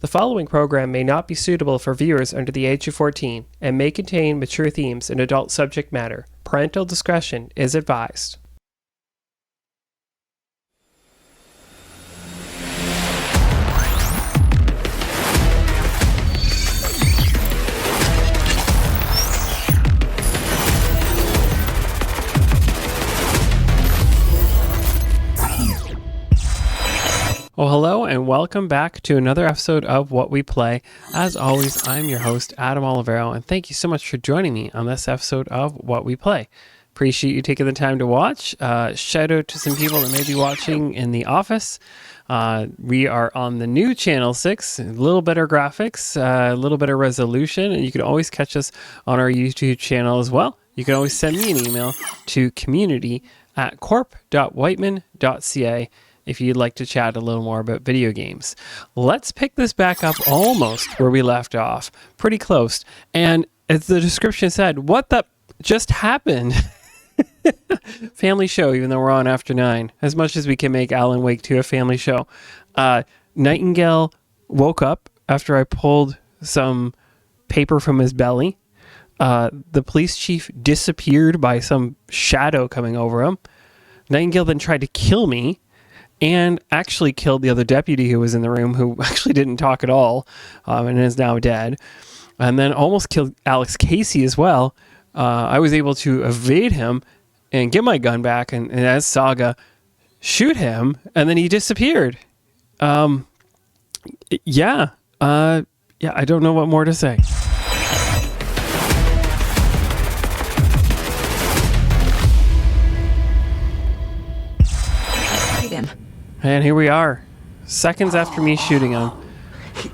The following program may not be suitable for viewers under the age of 14 and may contain mature themes and adult subject matter. Parental discretion is advised. Well, hello and welcome back to another episode of What We Play. As always, I'm your host, Adam Olivero, and thank you so much for joining me on this episode of What We Play. Appreciate you taking the time to watch. Shout out to some people that may be watching in the office. We are on the new Channel 6, a little better graphics, a little better resolution, and you can always catch us on our YouTube channel as well. You can always send me an email to community@corp.whiteman.ca if you'd like to chat a little more about video games. Let's pick this back up almost where we left off. Pretty close. And as the description said, what the just happened? Family show, even though we're on after 9. As much as we can make Alan Wake 2 a family show. Nightingale woke up after I pulled some paper from his belly. The police chief disappeared by some shadow coming over him. Nightingale then tried to kill me. And actually killed the other deputy who was in the room, who actually didn't talk at all, and is now dead. And then almost killed Alex Casey as well. I was able to evade him and get my gun back, and as Saga, shoot him, and then he disappeared. I don't know what more to say. And here we are, seconds after me shooting him.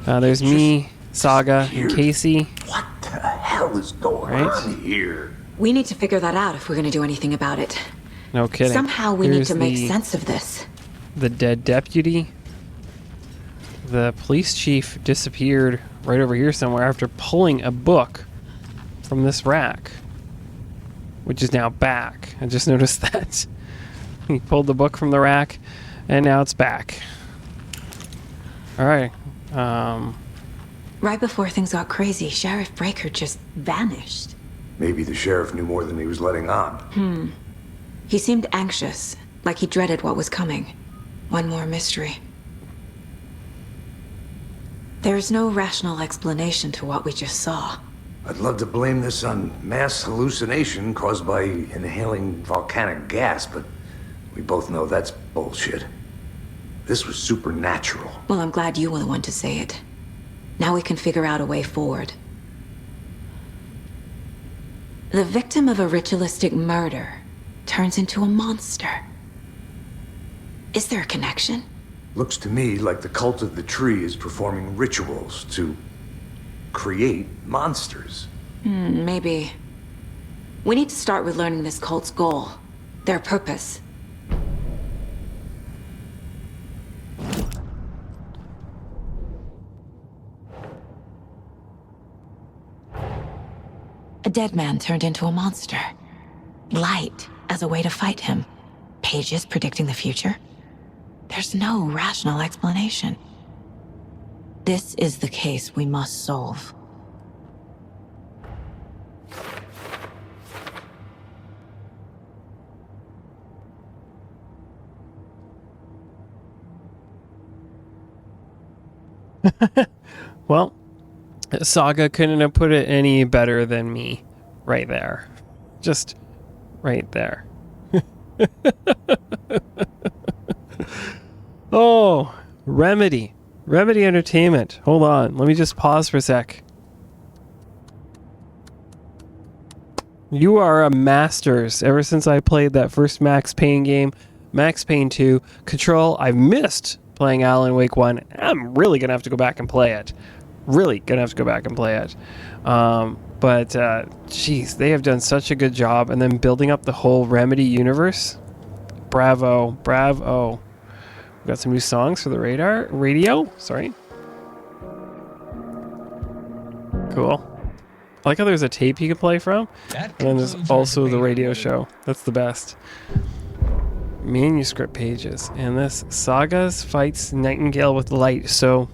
There's me, Saga, and Casey. What the hell is going on here? We need to figure that out if we're going to do anything about it. No kidding. Somehow we need to make sense of this. The dead deputy. The police chief disappeared right over here somewhere after pulling a book from this rack, which is now back. I just noticed that. He pulled the book from the rack. And now it's back. All right. Right before things got crazy, Sheriff Breaker just vanished. Maybe the sheriff knew more than he was letting on. He seemed anxious, like he dreaded what was coming. One more mystery. There's no rational explanation to what we just saw. I'd love to blame this on mass hallucination caused by inhaling volcanic gas, but we both know that's bullshit. This was supernatural. Well, I'm glad you were the one to say it. Now we can figure out a way forward. The victim of a ritualistic murder turns into a monster. Is there a connection? Looks to me like the cult of the tree is performing rituals to create monsters. Maybe. We need to start with learning this cult's goal, their purpose. A dead man turned into a monster. Light as a way to fight him. Pages predicting the future. There's no rational explanation. This is the case we must solve. Well, Saga couldn't have put it any better than me right there. Just right there. Oh, Remedy Entertainment. Hold on. Let me just pause for a sec. You are a masters. Ever since I played that first Max Payne game, Max Payne 2, Control, I've missed playing Alan Wake 1. I'm really going to have to go back and play it. Geez, they have done such a good job. And then building up the whole Remedy universe. Bravo. We've got some new songs for the radio. Sorry. Cool. I like how there's a tape you can play from. And then there's also the radio show. That's the best. Manuscript pages. And this Sagas fights Nightingale with light. So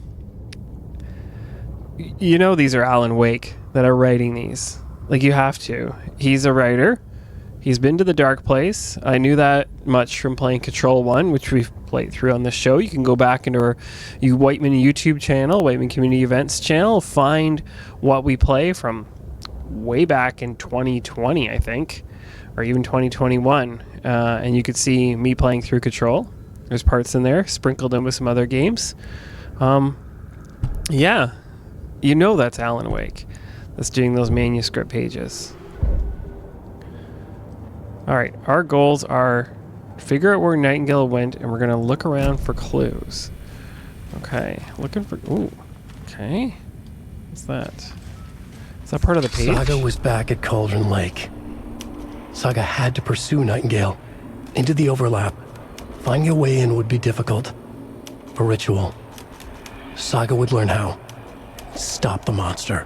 you know these are Alan Wake that are writing these. Like, you have to. He's a writer. He's been to the dark place. I knew that much from playing Control 1, which we've played through on this show. You can go back into our Whiteman YouTube channel, Whiteman Community Events channel, find what we play from way back in 2020, I think, or even 2021. And you could see me playing through Control. There's parts in there, sprinkled in with some other games. Yeah, you know that's Alan Wake. That's doing those manuscript pages. All right, our goals are figure out where Nightingale went, and we're going to look around for clues. Okay, looking for... Ooh, okay. What's that? Is that part of the page? Saga was back at Cauldron Lake. Saga had to pursue Nightingale into the overlap. Finding a way in would be difficult. A ritual. Saga would learn how. Stop the monster.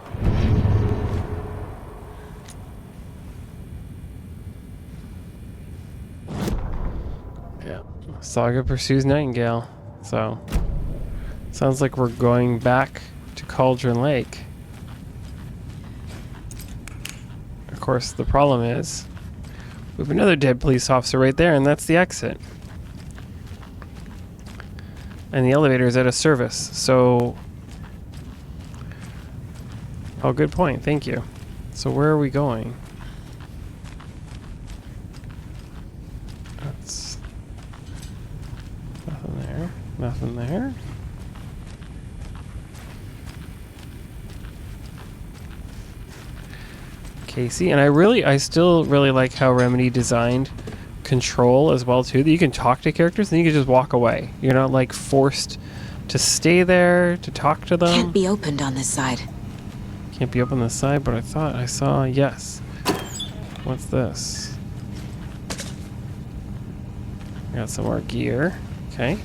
Yeah. Saga pursues Nightingale. So, sounds like we're going back to Cauldron Lake. Of course, the problem is we have another dead police officer right there, and that's the exit. And the elevator is out of service, so... Oh, good point. Thank you. So where are we going? That's... Nothing there. Nothing there. Casey. And I still really like how Remedy designed Control as well too, that you can talk to characters and you can just walk away. You're not like forced to stay there to talk to them. Can't be opened on this side. Can't be up on this side, but I thought I saw, yes. What's this? Got some more gear. Okay.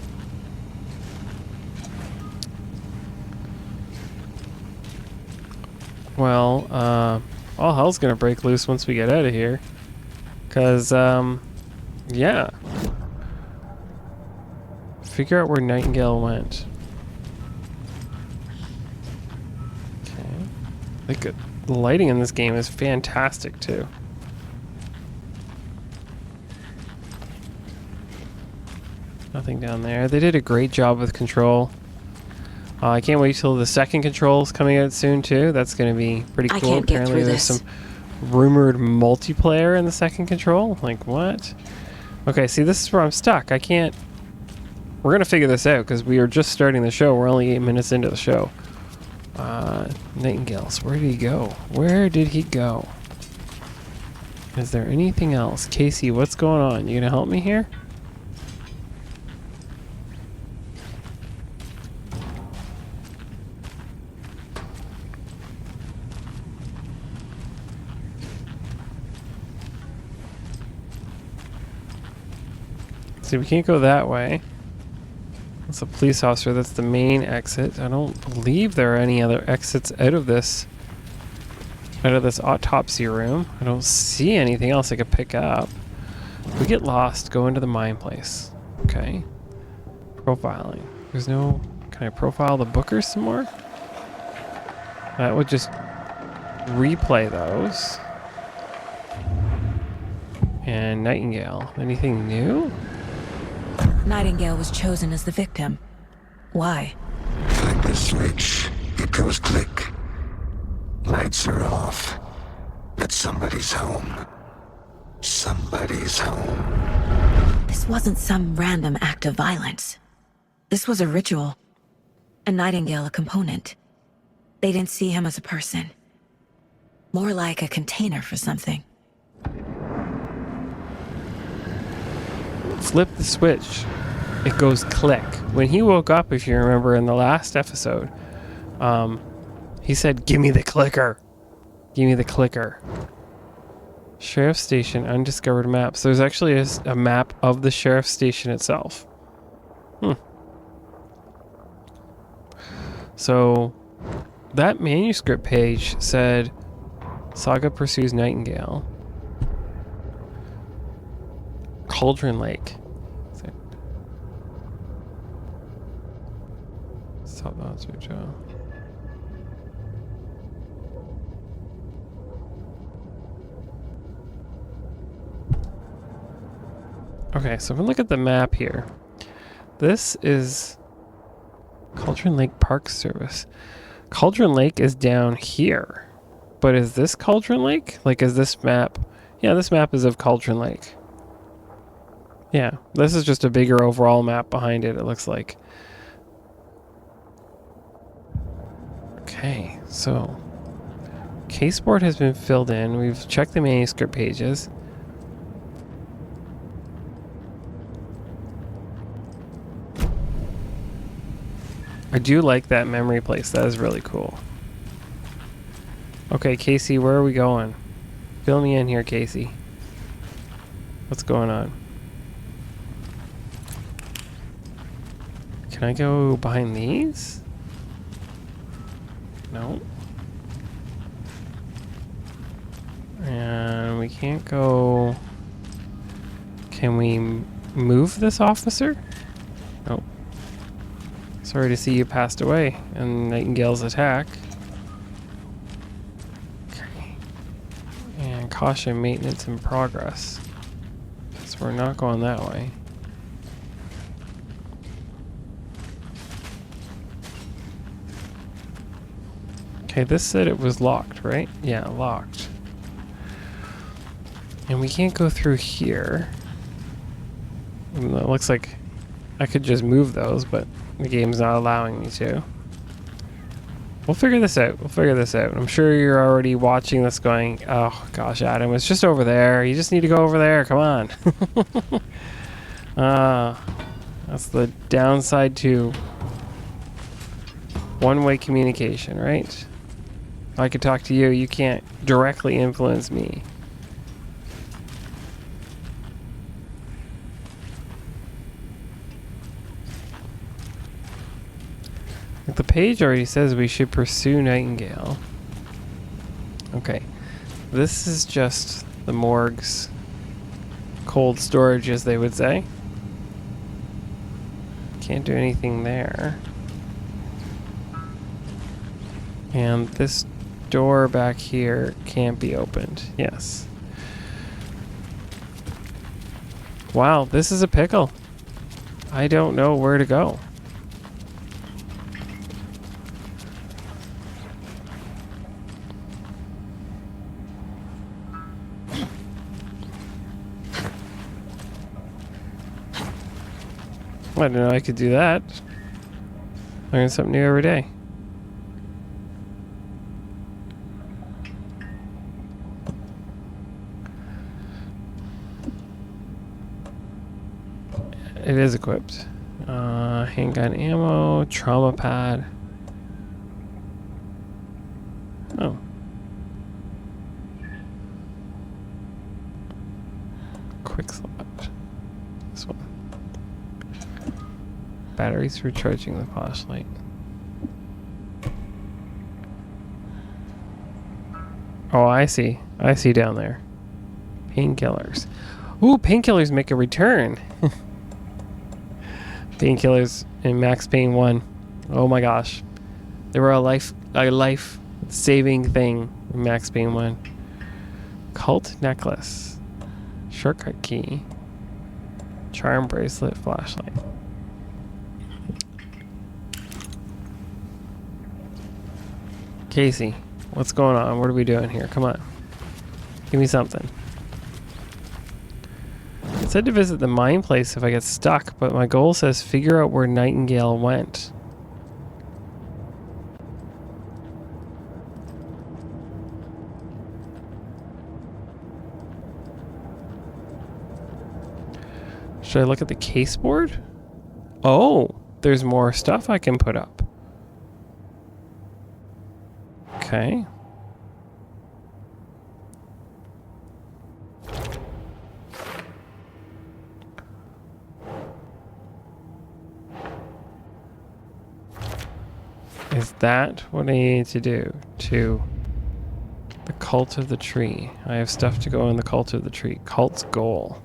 Well, all hell's gonna break loose once we get out of here. 'Cause, yeah. Figure out where Nightingale went. Okay. The lighting in this game is fantastic, too. Nothing down there. They did a great job with Control. I can't wait till the second Control is coming out soon, too. That's going to be pretty cool. I can't get Apparently through there's this. some rumored multiplayer in the second Control. Like, what? Okay, see, this is where I'm stuck. I can't... We're going to figure this out, because we are just starting the show. We're only 8 minutes into the show. Nightingales, where did he go? Where did he go? Is there anything else? Casey, what's going on? You gonna help me here? See, we can't go that way. That's a police officer. That's the main exit. I don't believe there are any other exits out of this autopsy room. I don't see anything else I could pick up. If we get lost, go into the mine place. Okay. Profiling. There's no... Can I profile the bookers some more? That would just replay those. And Nightingale. Anything new? Nightingale was chosen as the victim. Why? Flip the switch. It goes click. Lights are off. But somebody's home. Somebody's home. This wasn't some random act of violence. This was a ritual. And Nightingale a component. They didn't see him as a person. More like a container for something. Flip the switch. It goes click. When he woke up, if you remember in the last episode, he said, "Give me the clicker. Give me the clicker." Sheriff's Station, undiscovered maps. There's actually a map of the Sheriff's Station itself. So, that manuscript page said, Saga pursues Nightingale. Cauldron Lake. Stop that switch off. Okay, so if we look at the map here, this is Cauldron Lake Park Service. Cauldron Lake is down here. But is this Cauldron Lake? Like, is this map? Yeah, this map is of Cauldron Lake. Yeah, this is just a bigger overall map behind it, it looks like. Okay, so caseboard has been filled in. We've checked the manuscript pages. I do like that memory place. That is really cool. Okay, Casey, where are we going? Fill me in here, Casey. What's going on? Can I go behind these? No. And we can't go... Can we move this officer? Nope. Sorry to see you passed away in Nightingale's attack. Okay. And caution, maintenance in progress. So we're not going that way. Okay, this said it was locked, right? Yeah, locked. And we can't go through here. It looks like I could just move those, but the game's not allowing me to. We'll figure this out. We'll figure this out. I'm sure you're already watching this going, oh gosh, Adam, it's just over there. You just need to go over there. Come on. That's the downside to one-way communication, right? I could talk to you. You can't directly influence me. The page already says we should pursue Nightingale. Okay. This is just the morgue's cold storage, as they would say. Can't do anything there. And this door back here can't be opened. Yes. Wow, this is a pickle. I don't know where to go. I didn't know I could do that. Learn something new every day. It is equipped. Handgun ammo, trauma pad. Oh. Quick slot. This one. Batteries for charging the flashlight. Oh, I see. I see down there. Painkillers. Ooh, painkillers make a return. Painkillers in Max Payne 1. Oh my gosh. They were a life-saving thing in Max Payne 1. Cult necklace. Shortcut key. Charm bracelet, flashlight. Casey, what's going on? What are we doing here? Come on. Give me something. It said to visit the mine place if I get stuck, but my goal says figure out where Nightingale went. Should I look at the caseboard? Oh, there's more stuff I can put up. Okay. Is that what I need to do to the cult of the tree? I have stuff to go in the cult of the tree. Cult's goal.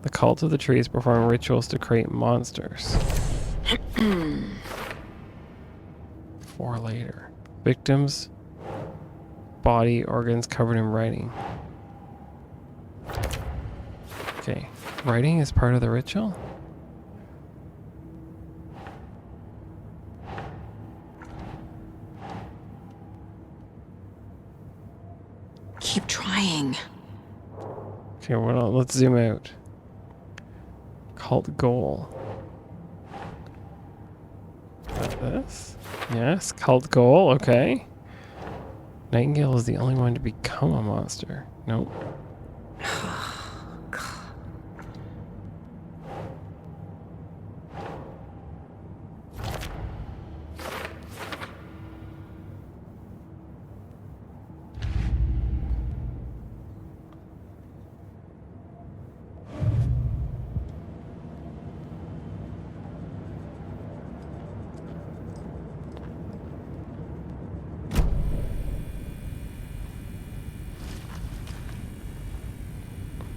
The cult of the tree is performing rituals to create monsters. 4 later. Victims, body, organs covered in writing. Okay. Writing is part of the ritual? Keep trying. Okay, well, let's zoom out. Cult goal. Got this? Yes, cult goal, okay. Nightingale is the only one to become a monster. Nope.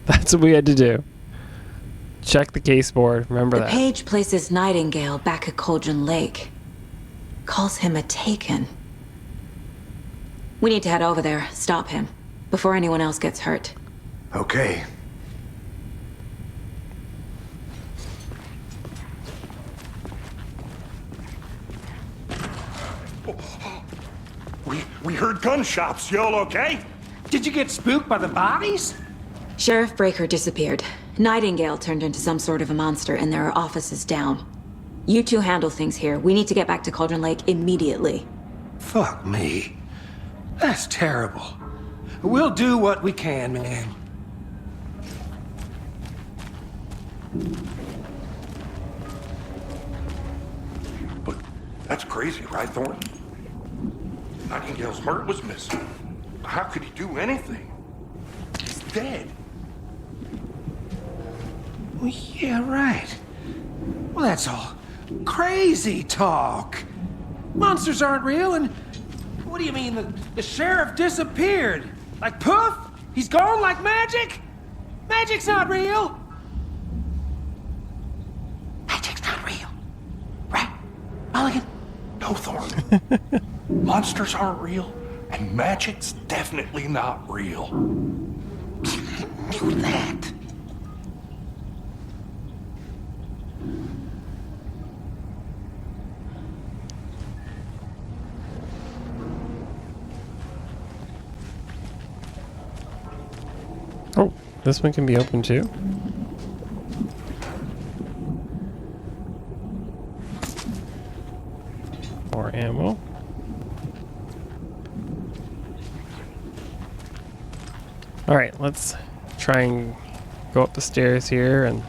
That's what we had to do. Check the case board. Remember The that. page places Nightingale back at Cauldron Lake. Calls him a Taken. We need to head over there, stop him, before anyone else gets hurt. Okay. We heard gunshots. Y'all okay? Did you get spooked by the bodies? Sheriff Breaker disappeared. Nightingale turned into some sort of a monster, and there are offices down. You two handle things here. We need to get back to Cauldron Lake immediately. Fuck me. That's terrible. We'll do what we can, man. But that's crazy, right, Thornton? Nightingale's heart was missing. How could he do anything? He's dead. Well, yeah, right. Well, that's all crazy talk. Monsters aren't real, and what do you mean the sheriff disappeared? Like poof? He's gone like magic? Magic's not real. Magic's not real. Right, Mulligan? No, Thornton. Monsters aren't real, and magic's definitely not real. I knew that. Oh, this one can be open too. More ammo. Alright, let's try and go up the stairs here and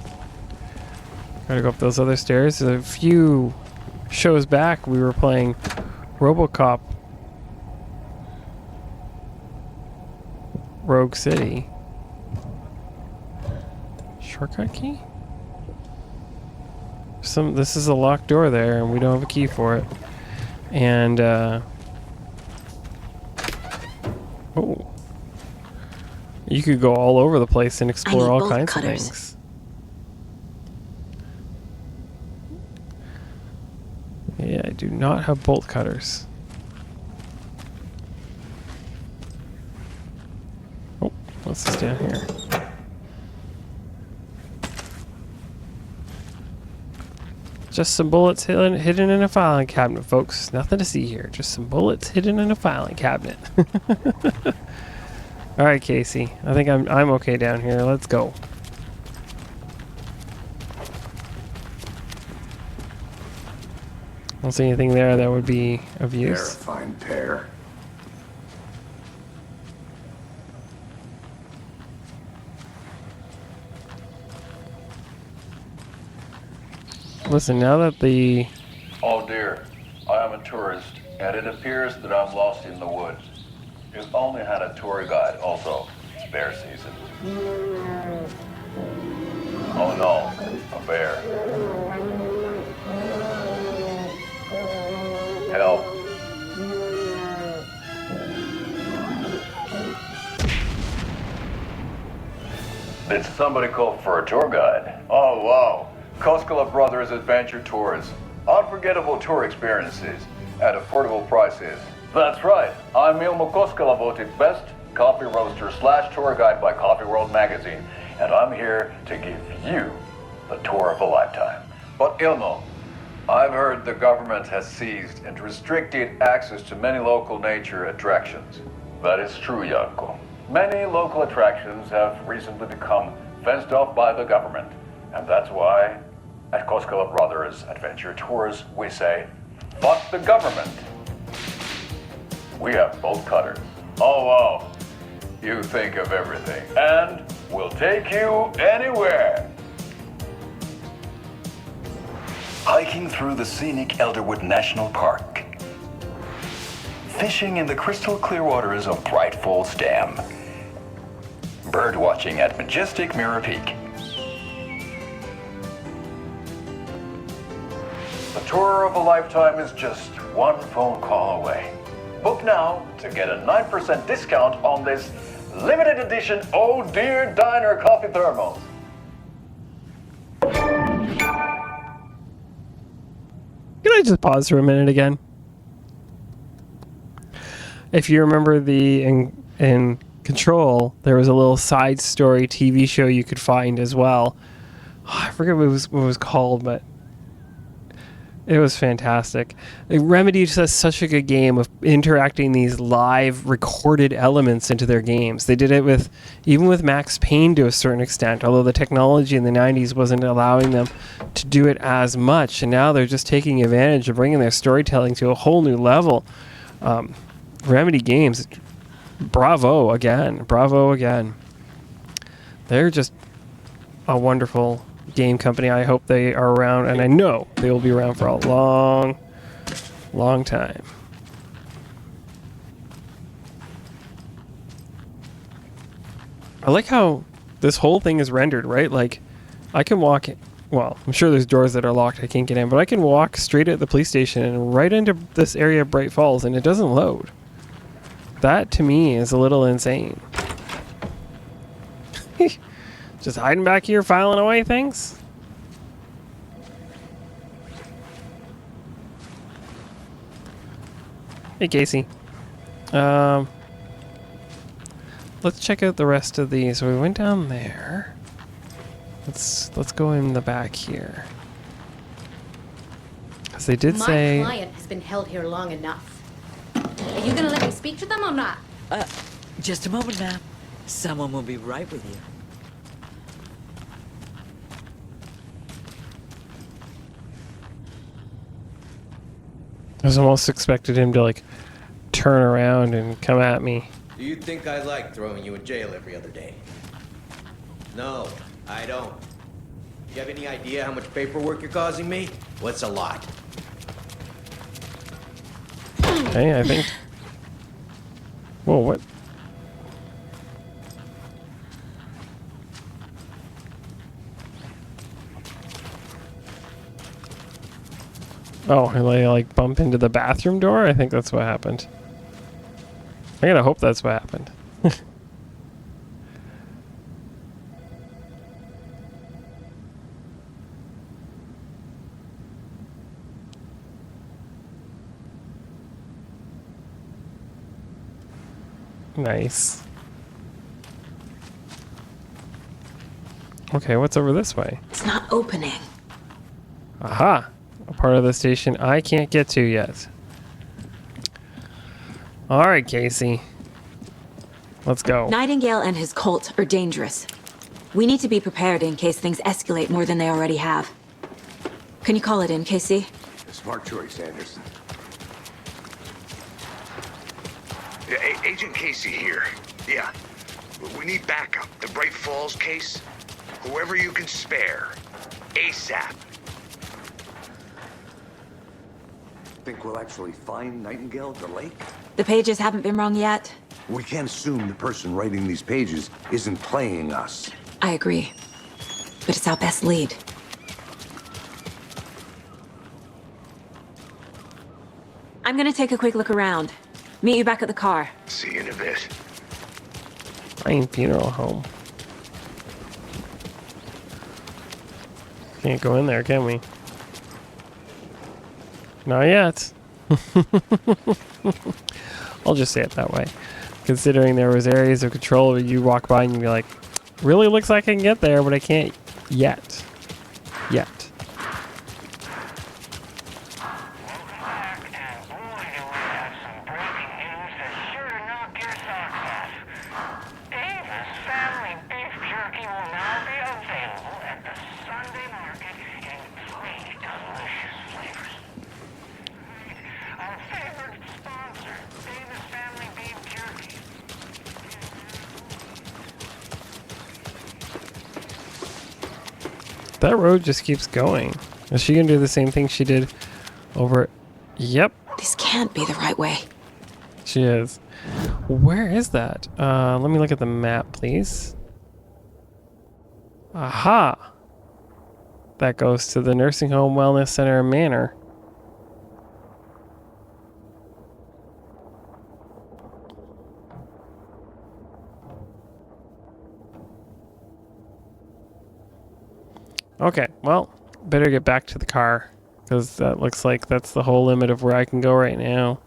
try to go up those other stairs. A few shows back we were playing RoboCop Rogue City. Shortcut key? This is a locked door there and we don't have a key for it. And oh. You could go all over the place and explore all kinds of things. Yeah, I do not have bolt cutters. Oh, what's this down here? Just some bullets hidden in a filing cabinet, folks. Nothing to see here. Just some bullets hidden in a filing cabinet. All right, Casey. I think I'm okay down here. Let's go. Don't see anything there that would be of They're a use. fine pair. Listen, now that the Oh dear, I am a tourist, and it appears that I'm lost in the woods. You've only had a tour guide, also. It's bear season. Oh no, a bear. Help. Did somebody call for a tour guide? Oh wow. Koskela Brothers Adventure Tours. Unforgettable tour experiences at affordable prices. That's right. I'm Ilmo Koskela, voted best coffee roaster / tour guide by Coffee World magazine. and I'm here to give you the tour of a lifetime. But Ilmo, I've heard the government has seized and restricted access to many local nature attractions. That is true, Janko. Many local attractions have recently become fenced off by the government, and that's why at Koskela Brothers Adventure Tours we say, fuck the government. We have bolt cutters. Oh wow, you think of everything, and we'll take you anywhere. Hiking through the scenic Elderwood National Park. Fishing in the crystal clear waters of Bright Falls Dam. Bird watching at majestic Mirror Peak. The tour of a lifetime is just one phone call away. Book now to get a 9% discount on this limited edition Oh Dear Diner coffee thermos. Can I just pause for a minute again? If you remember in Control, there was a little side story TV show you could find as well. Oh, I forget what it was called, but it was fantastic. Remedy does such a good game of interacting these live recorded elements into their games. They did it even with Max Payne to a certain extent, although the technology in the 90s wasn't allowing them to do it as much. And now they're just taking advantage of bringing their storytelling to a whole new level. Remedy Games, bravo again. They're just a wonderful game company. I hope they are around, and I know they will be around for a long, long time. I like how this whole thing is rendered, right? Like, I can walk, well, I'm sure there's doors that are locked I can't get in, but I can walk straight at the police station and right into this area of Bright Falls, and it doesn't load. That, to me, is a little insane. Just hiding back here, filing away things? Hey, Casey. Let's check out the rest of these. So we went down there. Let's go in the back here. Because they did say... My client has been held here long enough. Are you gonna let me speak to them or not? Just a moment, ma'am. Someone will be right with you. I was almost expected him to, like, turn around and come at me. Do you think I like throwing you in jail every other day? No, I don't. You have any idea how much paperwork you're causing me? What's a lot? Hey, I think... Whoa, what? Oh, and they like bump into the bathroom door? I think that's what happened. I gotta hope that's what happened. Nice. Okay, what's over this way? It's not opening. Aha! A part of the station I can't get to yet. Alright, Casey. Let's go. Nightingale and his cult are dangerous. We need to be prepared in case things escalate more than they already have. Can you call it in, Casey? Smart choice, Anderson. Yeah, Agent Casey here. Yeah. We need backup. The Bright Falls case. Whoever you can spare. ASAP. Think we'll actually find Nightingale at the lake? The pages haven't been wrong yet. We can't assume the person writing these pages isn't playing us. I agree. But it's our best lead. I'm gonna take a quick look around. Meet you back at the car. See you in a bit. Fine funeral home. Can't go in there, can we? Not yet. I'll just say it that way. Considering there was areas of control where you walk by and you'd be like, Really looks like I can get there, but I can't yet. Yet. That road just keeps going. Is she gonna do the same thing she did over? Yep, This can't be the right way. she is. Where is that? Let me look at the map, please. Aha! That goes to the Nursing Home Wellness Center Manor. Okay, well, better get back to the car, because that looks like that's the whole limit of where I can go right now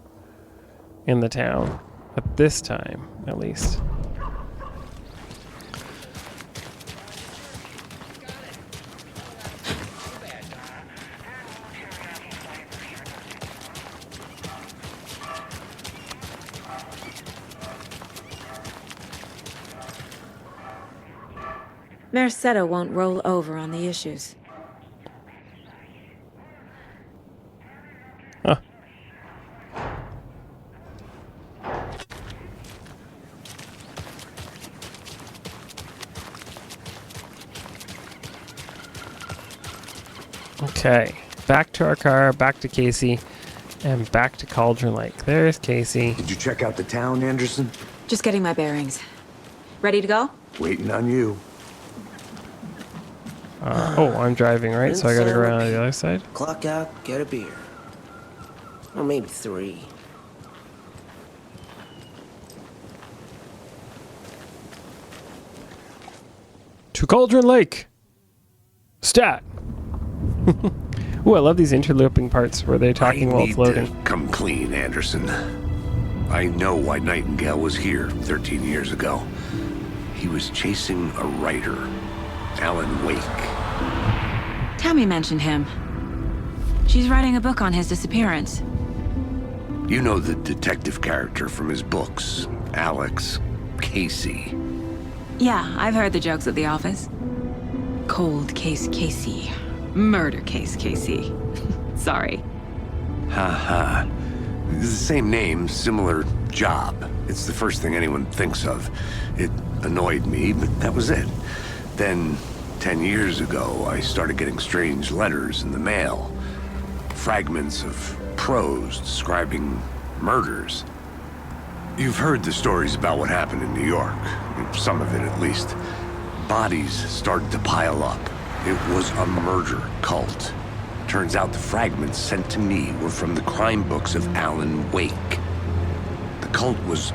in the town. At this time, at least. Mercado won't roll over on the issues. Huh. Okay, back to our car, back to Casey, and back to Cauldron Lake. There's Casey. Did you check out the town, Anderson? Just getting my bearings. Ready to go? Waiting on you. Oh, I'm driving, right? So I gotta go around the other side? Clock out, get a beer. Or maybe 3. To Cauldron Lake! Stat! Ooh, I love these interlooping parts where they're talking while it's loading. To come clean, Anderson. I know why Nightingale was here 13 years ago. He was chasing a writer, Alan Wake. Tammy mentioned him. She's writing a book on his disappearance. You know the detective character from his books, Alex Casey. Yeah, I've heard the jokes at the office. Cold case Casey. Murder case Casey. Sorry. Ha. It's the same name, similar job. It's the first thing anyone thinks of. It annoyed me, but that was it. Then, 10 years ago, I started getting strange letters in the mail. Fragments of prose describing murders. You've heard the stories about what happened in New York. Some of it, at least. Bodies started to pile up. It was a murder cult. Turns out the fragments sent to me were from the crime books of Alan Wake. The cult was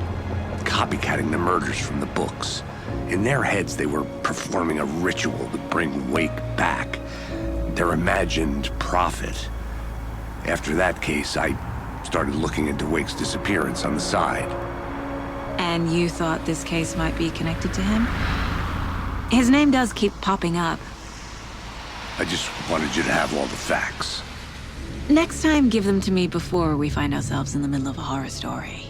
copycatting the murders from the books. In their heads, they were performing a ritual to bring Wake back. Their imagined prophet. After that case, I started looking into Wake's disappearance on the side. And you thought this case might be connected to him? His name does keep popping up. I just wanted you to have all the facts. Next time, give them to me before we find ourselves in the middle of a horror story.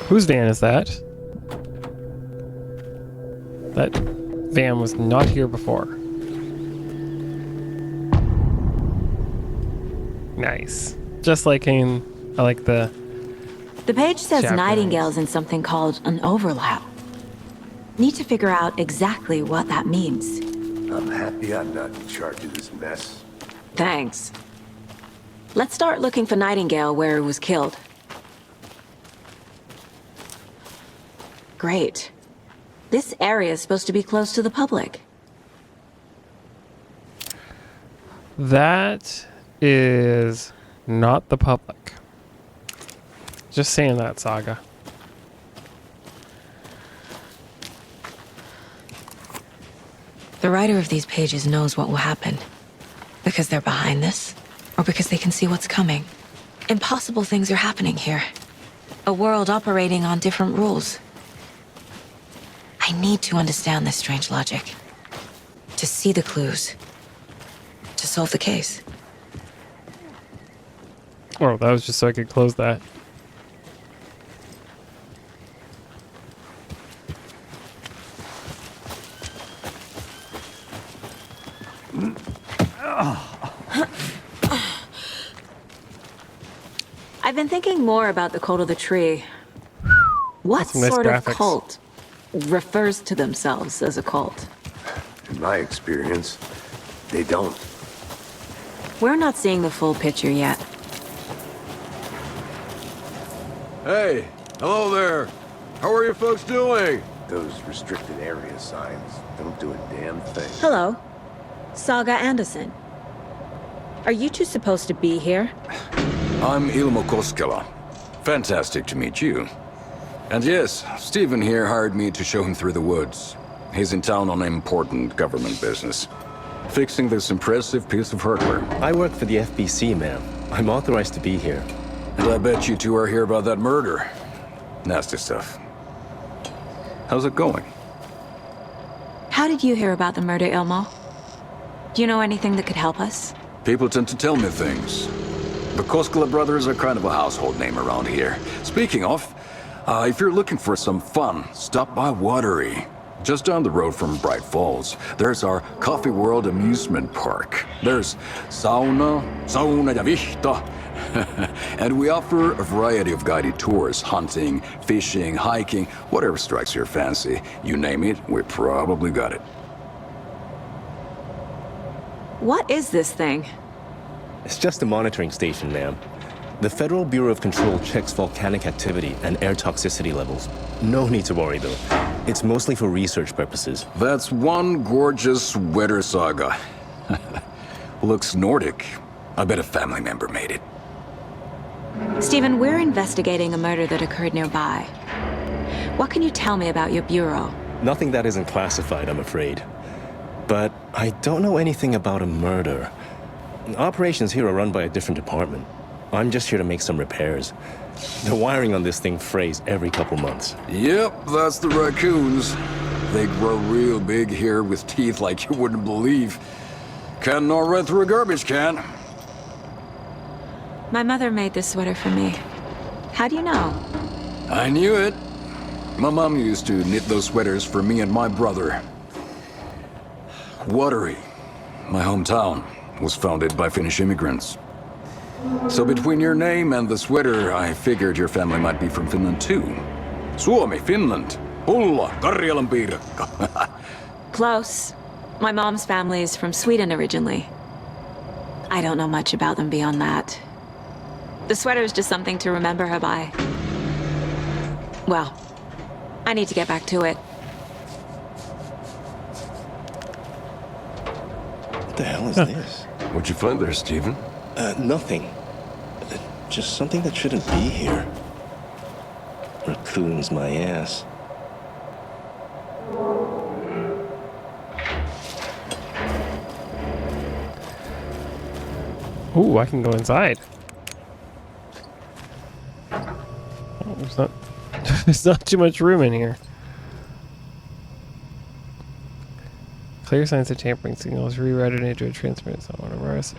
Whose van is that? That van was not here before. Nice. Just like I like the... The page says Chapter Nightingale's in something called an overlap. Need to figure out exactly what that means. I'm happy I'm not in charge of this mess. Thanks. Let's start looking for Nightingale where he was killed. Great. This area is supposed to be close to the public. That is not the public. Just saying that, Saga. The writer of these pages knows what will happen. Because they're behind this. or because they can see what's coming. Impossible things are happening here. A world operating on different rules. I need to understand this strange logic. To see the clues. To solve the case. Oh, that was just so I could close that. I've been thinking more about the cult of the tree. What Some nice sort of graphics. cult refers to themselves as a cult? In my experience, they don't. We're not seeing the full picture yet. Hey, hello there. How are you folks doing? Those restricted area signs don't do a damn thing. Hello, Saga Anderson. Are you two supposed to be here? I'm Ilmo Koskela. Fantastic to meet you. And yes, Stephen here hired me to show him through the woods. He's in town on important government business, fixing this impressive piece of hardware. I work for the FBC, ma'am. I'm authorized to be here. And I bet you two are here about that murder. Nasty stuff. How's it going? How did you hear about the murder, Ilmo? Do you know anything that could help us? People tend to tell me things. The Koskela brothers are kind of a household name around here. Speaking of, if you're looking for some fun, stop by Watery. Just down the road from Bright Falls, there's our Coffee World amusement park. There's sauna ja vihta. And we offer a variety of guided tours, hunting, fishing, hiking, whatever strikes your fancy. You name it, we probably got it. What is this thing? It's just a monitoring station, ma'am. The Federal Bureau of Control checks volcanic activity and air toxicity levels. No need to worry, though. It's mostly for research purposes. That's one gorgeous weather saga. Looks Nordic. I bet a family member made it. Stephen, we're investigating a murder that occurred nearby. What can you tell me about your bureau? Nothing that isn't classified, I'm afraid. But I don't know anything about a murder. Operations here are run by a different department. I'm just here to make some repairs. The wiring on this thing frays every couple months. Yep, that's the raccoons. They grow real big here with teeth like you wouldn't believe. Can't gnaw right through a garbage can. My mother made this sweater for me. How do you know? I knew it. My mom used to knit those sweaters for me and my brother. Watery, my hometown, was founded by Finnish immigrants. So between your name and the sweater, I figured your family might be from Finland too. Suomi, Finland. Hulla, Karjalan piirakka. Close. My mom's family is from Sweden originally. I don't know much about them beyond that. The sweater is just something to remember her by. Well, I need to get back to it. What the hell is this? What'd you find there, Stephen? Nothing. Just something that shouldn't be here. Raccoons my ass. Ooh, I can go inside. Oh, there's not there's not too much room in here. Clear signs of tampering signals rerouted into a transparent zone. Whatever else.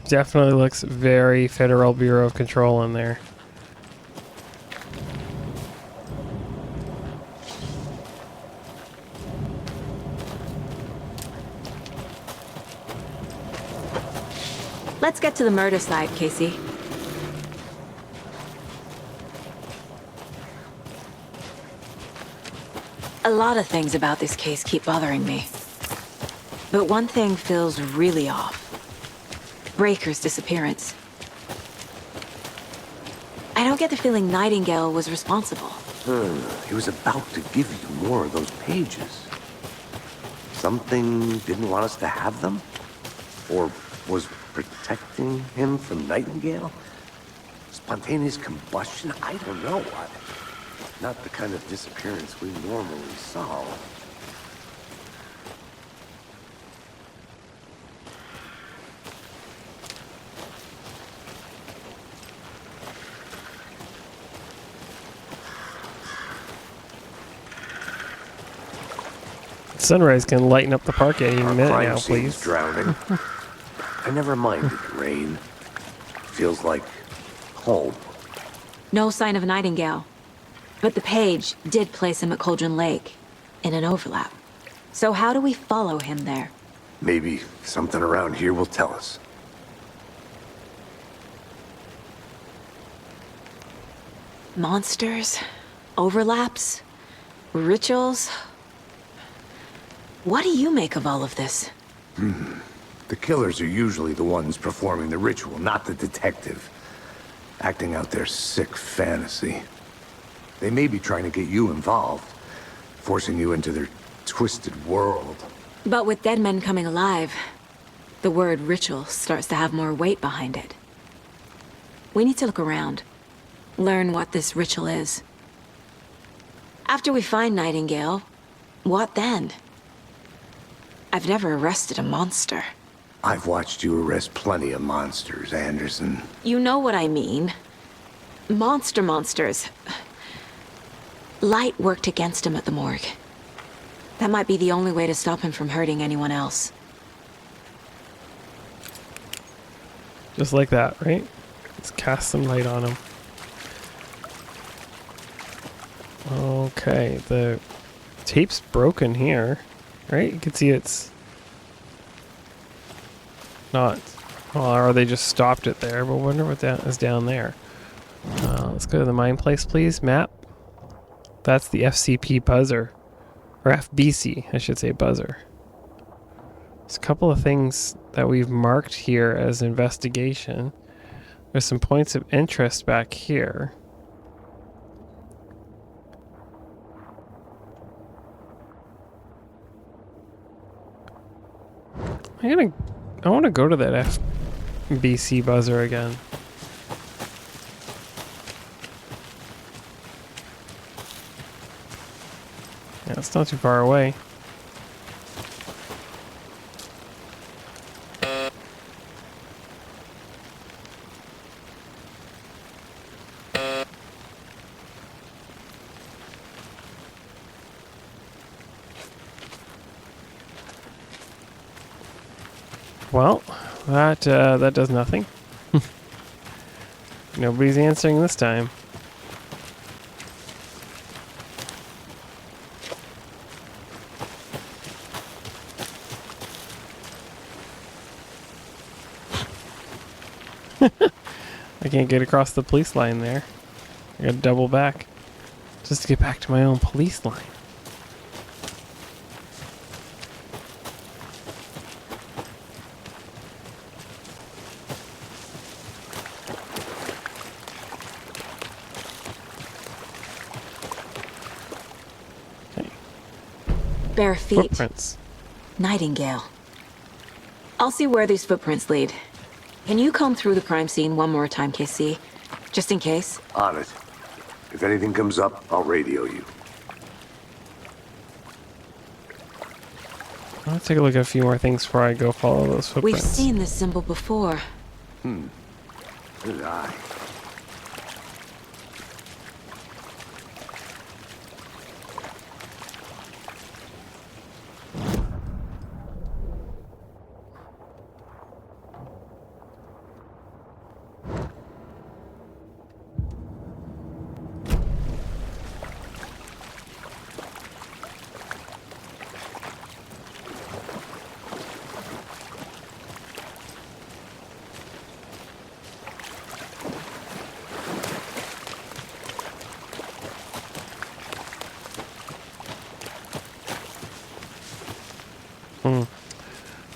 Definitely looks very Federal Bureau of Control in there. Let's get to the murder site, Casey. A lot of things about this case keep bothering me. But one thing feels really off. Breaker's disappearance. I don't get the feeling Nightingale was responsible. He was about to give you more of those pages. Something didn't want us to have them? Or was Protecting him from Nightingale? Spontaneous combustion? I don't know. Not the kind of disappearance we normally solve. Sunrise can lighten up the park any minute Crime now, scene's please. drowning. I never minded rain. Feels like home. No sign of Nightingale. But the page did place him at Cauldron Lake, in an overlap. So how do we follow him there? Maybe something around here will tell us. Monsters? Overlaps? Rituals? What do you make of all of this? The killers are usually the ones performing the ritual, not the detective. Acting out their sick fantasy. They may be trying to get you involved, forcing you into their twisted world. But with dead men coming alive, the word ritual starts to have more weight behind it. We need to look around, learn what this ritual is. After we find Nightingale, what then? I've never arrested a monster. I've watched you arrest plenty of monsters, Anderson. You know what I mean. Monsters. Light worked against him at the morgue. That might be the only way to stop him from hurting anyone else. Just like that, right? Let's cast some light on him. Okay, the tape's broken here, right? You can see it's not, or they just stopped it there, but I wonder what that is down there. Let's go to the mine place, please. Map. That's the FCP buzzer. Or FBC, I should say buzzer. There's a couple of things that we've marked here as investigation. There's some points of interest back here. I want to go to that FBC buzzer again. Yeah, it's not too far away. Well, that does nothing. Nobody's answering this time. I can't get across the police line there. I gotta double back just to get back to my own police line. Bare feet. Footprints. Nightingale. I'll see where these footprints lead. Can you comb through the crime scene one more time, KC? Just in case? On it. If anything comes up, I'll radio you. I'll take a look at a few more things before I go follow those footprints. We've seen this symbol before. So did I.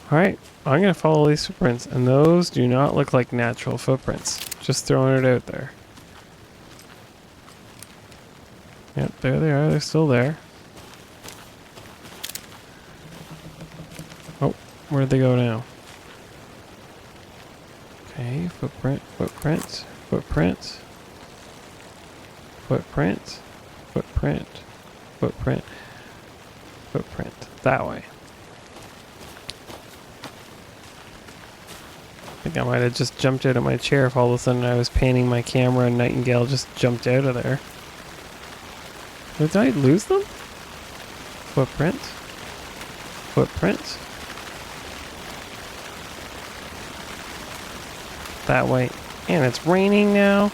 Alright, I'm going to follow these footprints, and those do not look like natural footprints. Just throwing it out there. Yep, there they are. They're still there. Oh, where'd they go now? Okay, footprint, footprint, footprint, footprint, footprint, footprint, footprint. That way. I think I might have just jumped out of my chair if all of a sudden I was panning my camera and Nightingale just jumped out of there. Did I lose them? Footprint. Footprint. That way. And it's raining now.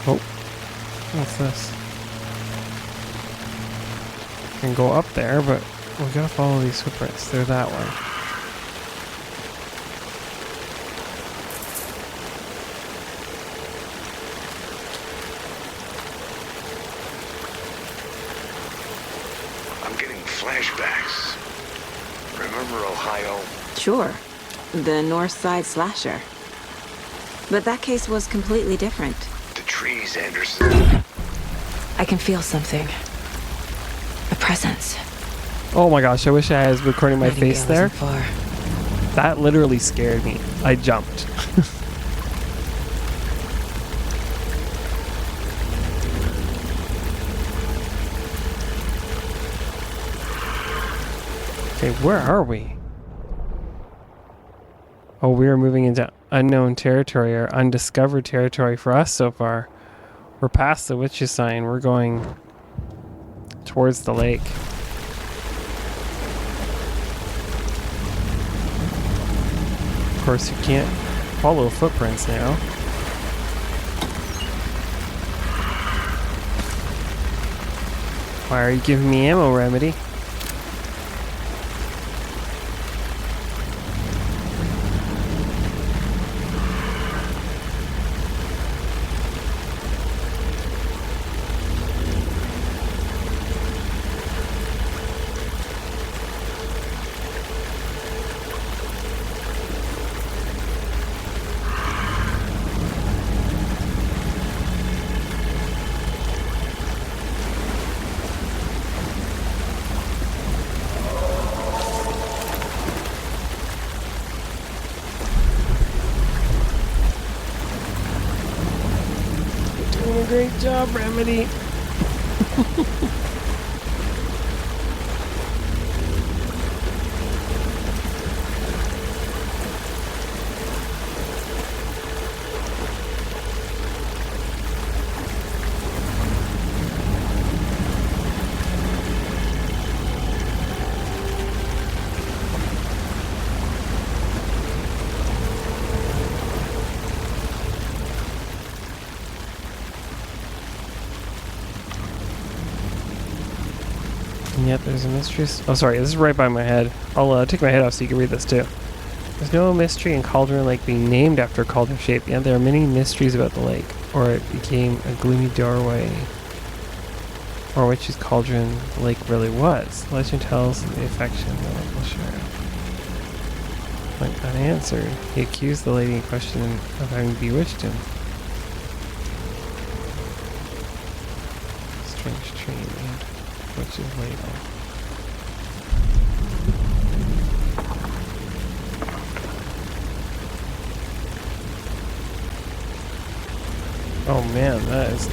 Oh. What's this? Can go up there, but we gotta follow these footprints. They're that way. I'm getting flashbacks. Remember Ohio? Sure. The North Side slasher. But that case was completely different. The trees, Anderson. I can feel something. A presence. Oh my gosh, I wish I was recording my face there. Far. That literally scared me. I jumped. Okay, where are we? Oh, we are moving into unknown territory or undiscovered territory for us so far. We're past the witch's sign. We're going towards the lake. Of course, you can't follow footprints now. Why are you giving me ammo, Remedy? Great job, Remedy. And yet there's a mystery. Oh, sorry, this is right by my head. I'll take my head off so you can read this too. There's no mystery in Cauldron Lake being named after a cauldron shape. Yet there are many mysteries about the lake, or it became a gloomy doorway, or which is Cauldron Lake really was. Legend tells of the affection the local sheriff went unanswered. He accused the lady in question of having bewitched him. Strange tree named Witch's Ladle. Oh man, that is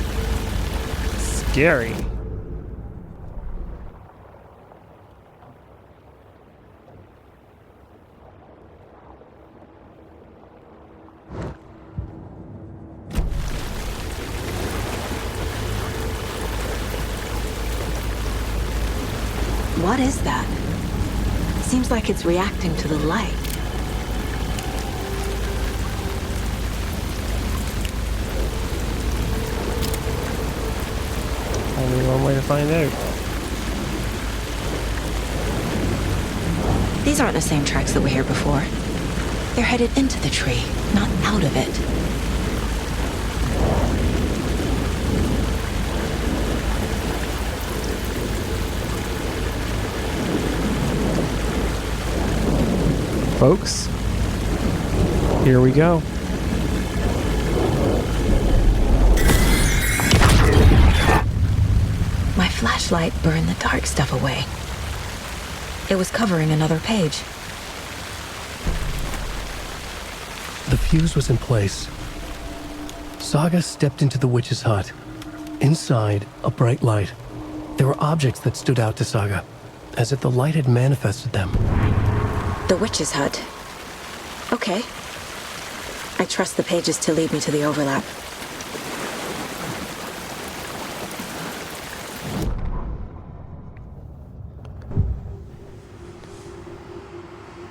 scary. What is that? Seems like it's reacting to the light. Only one way to find out. These aren't the same tracks that were here before. They're headed into the tree, not out of it. Folks, here we go. flashlight burned the dark stuff away. It was covering another page. The fuse was in place. Saga stepped into the witch's hut. Inside, a bright light. There were objects that stood out to Saga, as if the light had manifested them. The witch's hut. Okay. I trust the pages to lead me to the overlap.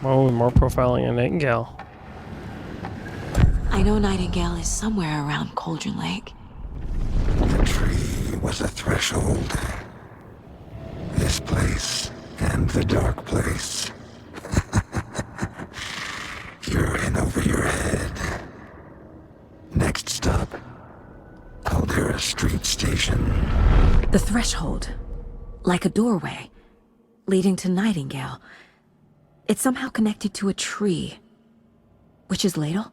Oh, more profiling on Nightingale. I know Nightingale is somewhere around Cauldron Lake. The tree was a threshold. This place and the dark place. You're in over your head. Next stop, Caldera Street Station. The threshold. Like a doorway. Leading to Nightingale. It's somehow connected to a tree. Witch's ladle?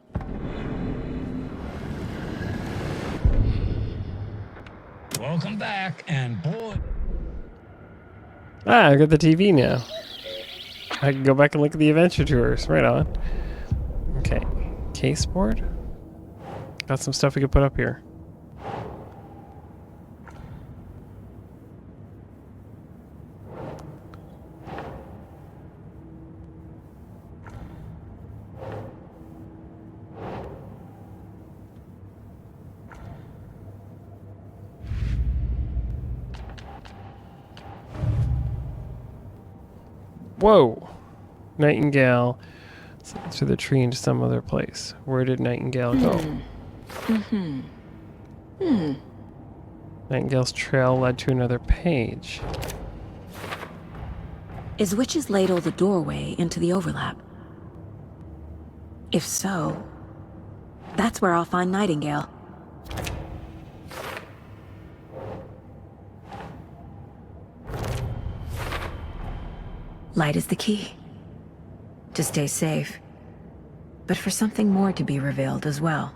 Welcome back, and boy... I got the TV now. I can go back and look at the adventure tours. Right on. Okay. Case board? Got some stuff we could put up here. Whoa! Nightingale through the tree into some other place. Where did Nightingale go? Nightingale's trail led to another page. Is Witch's ladle the doorway into the overlap? If so, that's where I'll find Nightingale. Light is the key. To stay safe. But for something more to be revealed as well.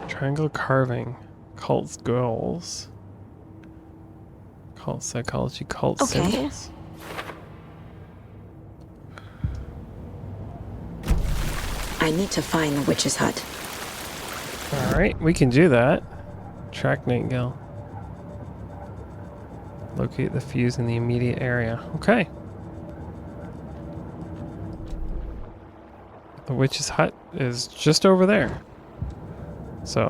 Triangle carving. Cult goals. Cult psychology. Cult symbols. I need to find the witch's hut. Alright, we can do that. Track Nightingale. Locate the fuse in the immediate area. Okay. The witch's hut is just over there. So,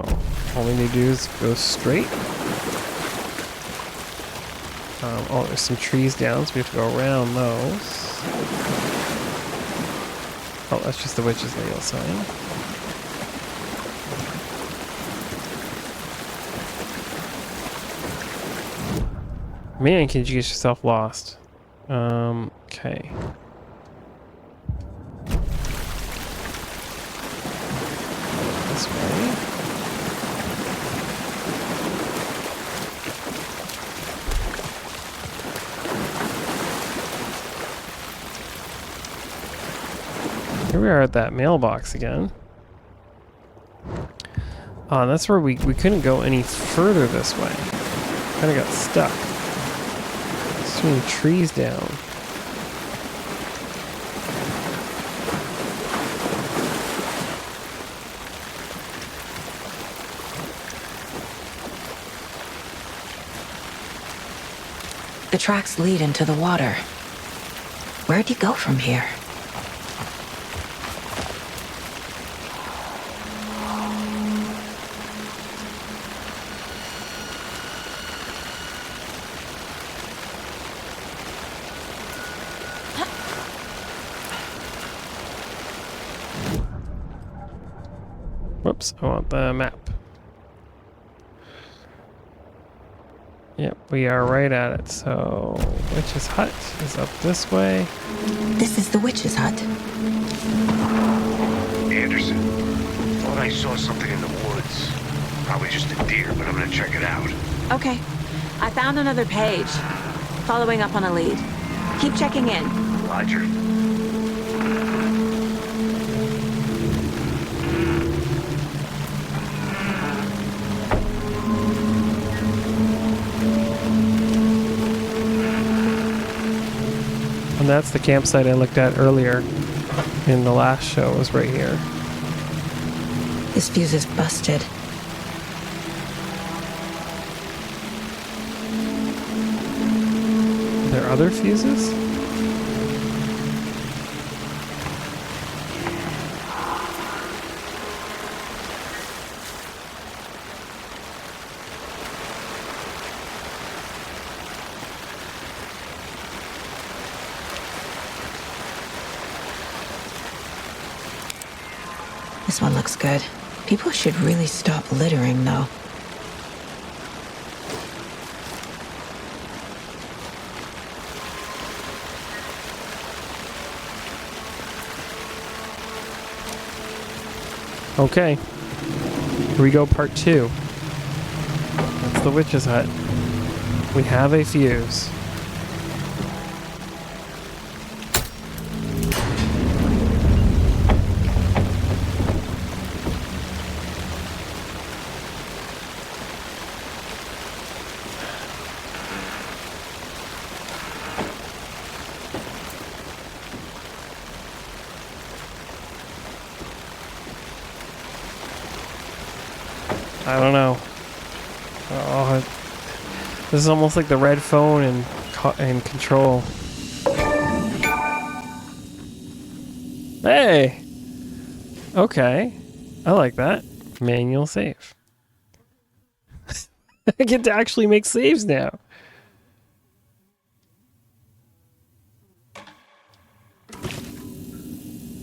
all we need to do is go straight. Oh, there's some trees down, so we have to go around those. Oh, that's just the witch's ladle sign. Man, can you get yourself lost? Okay. This way. Here we are at that mailbox again. That's where we couldn't go any further this way. Kind of got stuck. Swinging trees down. The tracks lead into the water. Where'd you go from here? Whoops, I want the map. Yep, we are right at it. So, witch's hut is up this way. This is the witch's hut. Anderson, thought I saw something in the woods. Probably just a deer, but I'm gonna check it out. Okay. I found another page. Following up on a lead. Keep checking in. Roger. And that's the campsite I looked at earlier in the last show, was right here. This fuse is busted. Are there other fuses? This one looks good. People should really stop littering, though. Okay. Here we go, part 2. That's the witch's hut. We have a fuse. I don't know. Oh, this is almost like the red phone and Control. Hey! Okay. I like that. Manual save. I get to actually make saves now.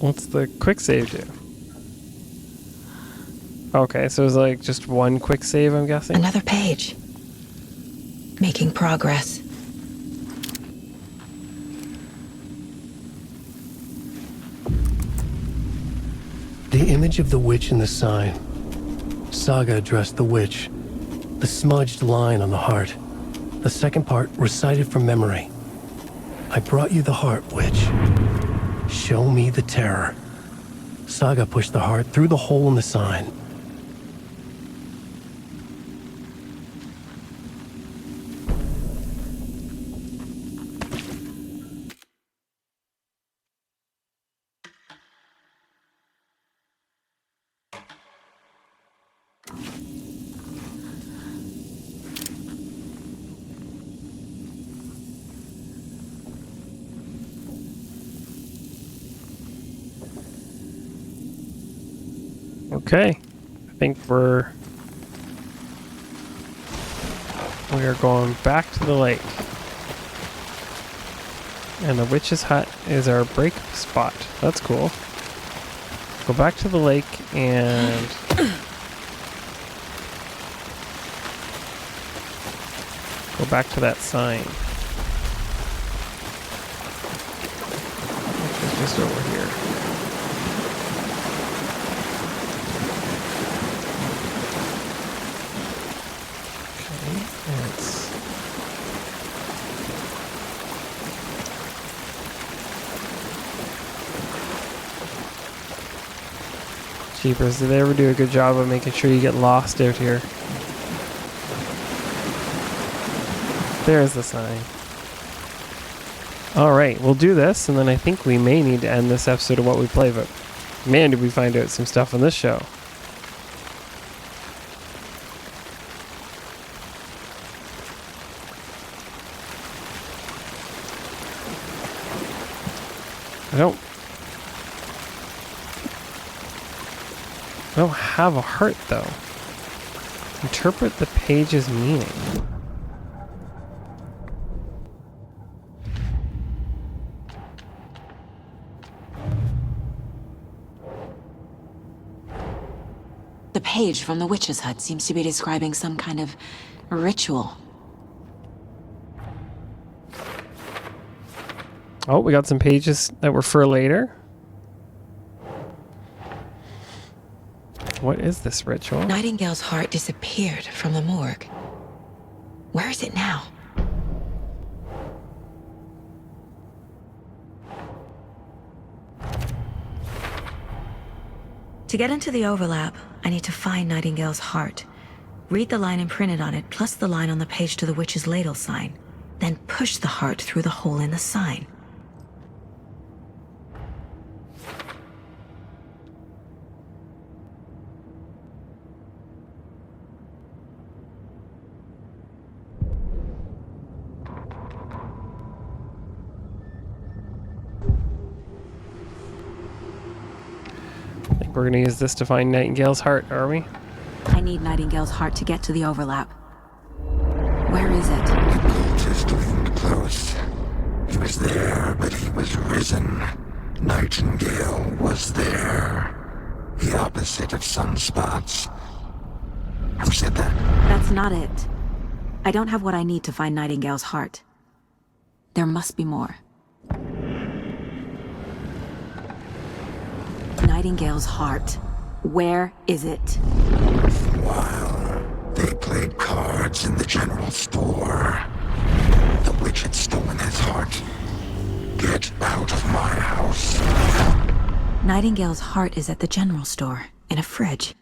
What's the quick save do? Okay, so it's like just one quick save, I'm guessing? Another page. Making progress. The image of the witch in the sign. Saga addressed the witch. The smudged line on the heart. The second part recited from memory. I brought you the heart, witch. Show me the terror. Saga pushed the heart through the hole in the sign. Okay. I think we are going back to the lake. And the witch's hut is our break spot. That's cool. Go back to the lake and go back to that sign. Which is just over here. Jeepers, did they ever do a good job of making sure you get lost out here? There's the sign. Alright, we'll do this, and then I think we may need to end this episode of What We Play, but man, did we find out some stuff on this show. I don't have a heart, though. Interpret the page's meaning. The page from the witch's hut seems to be describing some kind of ritual. Oh, we got some pages that were for later. What is this ritual? Nightingale's heart disappeared from the morgue. Where is it now? To get into the overlap, I need to find Nightingale's heart. Read the line imprinted on it, plus the line on the page to the witch's ladle sign. Then push the heart through the hole in the sign. I think we're going to use this to find Nightingale's heart, are we? I need Nightingale's heart to get to the overlap. Where is it? The cultist leaned close. He was there, but he was risen. Nightingale was there. The opposite of sunspots. Who said that? That's not it. I don't have what I need to find Nightingale's heart. There must be more. Nightingale's heart. Where is it? Meanwhile, they played cards in the general store. The witch had stolen his heart. Get out of my house. Nightingale's heart is at the general store, in a fridge.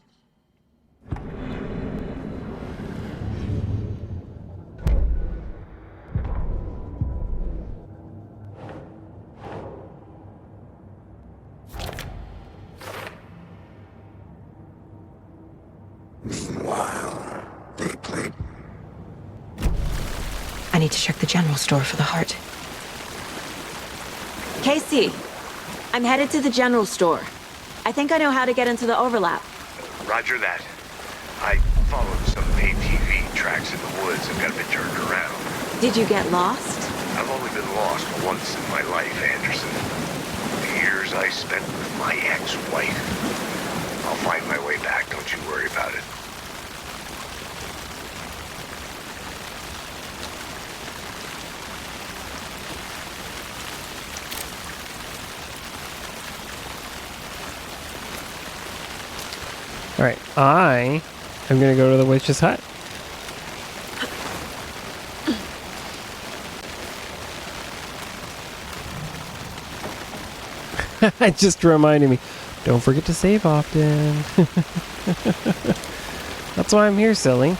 Meanwhile, they played... I need to check the general store for the heart. Casey, I'm headed to the general store. I think I know how to get into the overlap. Roger that. I followed some ATV tracks in the woods and got a bit turned around. Did you get lost? I've only been lost once in my life, Anderson. The years I spent with my ex-wife. I'll find my way back, don't you worry about it. All right, I am going to go to the witch's hut. It just reminded me, don't forget to save often. That's why I'm here, silly.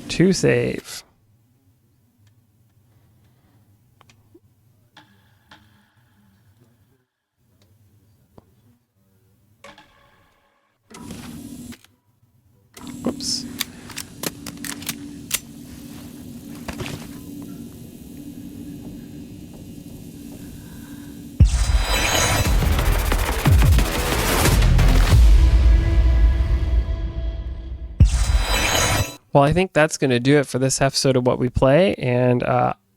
To save. Whoops. Well, I think that's going to do it for this episode of What We Play, and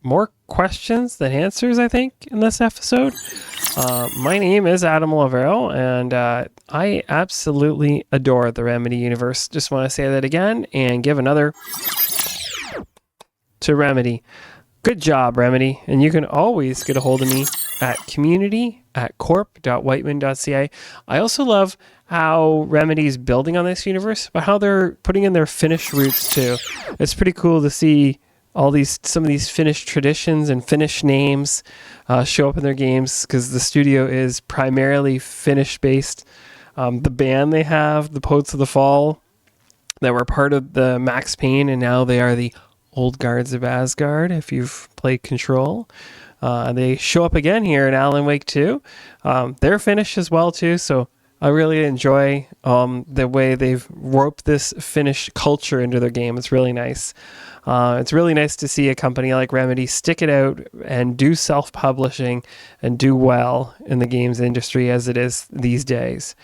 more questions than answers, I think, in this episode. My name is Adam Lavero, and I absolutely adore the Remedy universe. Just want to say that again and give another to Remedy. Good job, Remedy. And you can always get a hold of me at community@corp.whiteman.ca. I also love how Remedy's building on this universe, but how they're putting in their Finnish roots too. It's pretty cool to see some of these Finnish traditions and Finnish names show up in their games, because the studio is primarily Finnish based. The band they have, the Poets of the Fall, that were part of the Max Payne, and now they are the Old Guards of Asgard, if you've played Control. They show up again here in Alan Wake 2. They're Finnish as well too, so I really enjoy the way they've roped this Finnish culture into their game. It's really nice. It's really nice to see a company like Remedy stick it out and do self-publishing and do well in the games industry as it is these days.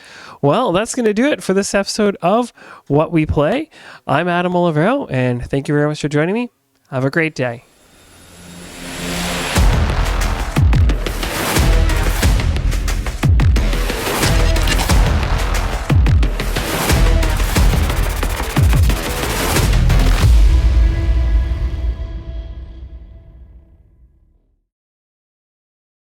Well, that's going to do it for this episode of What We Play. I'm Adam Olivero, and thank you very much for joining me. Have a great day.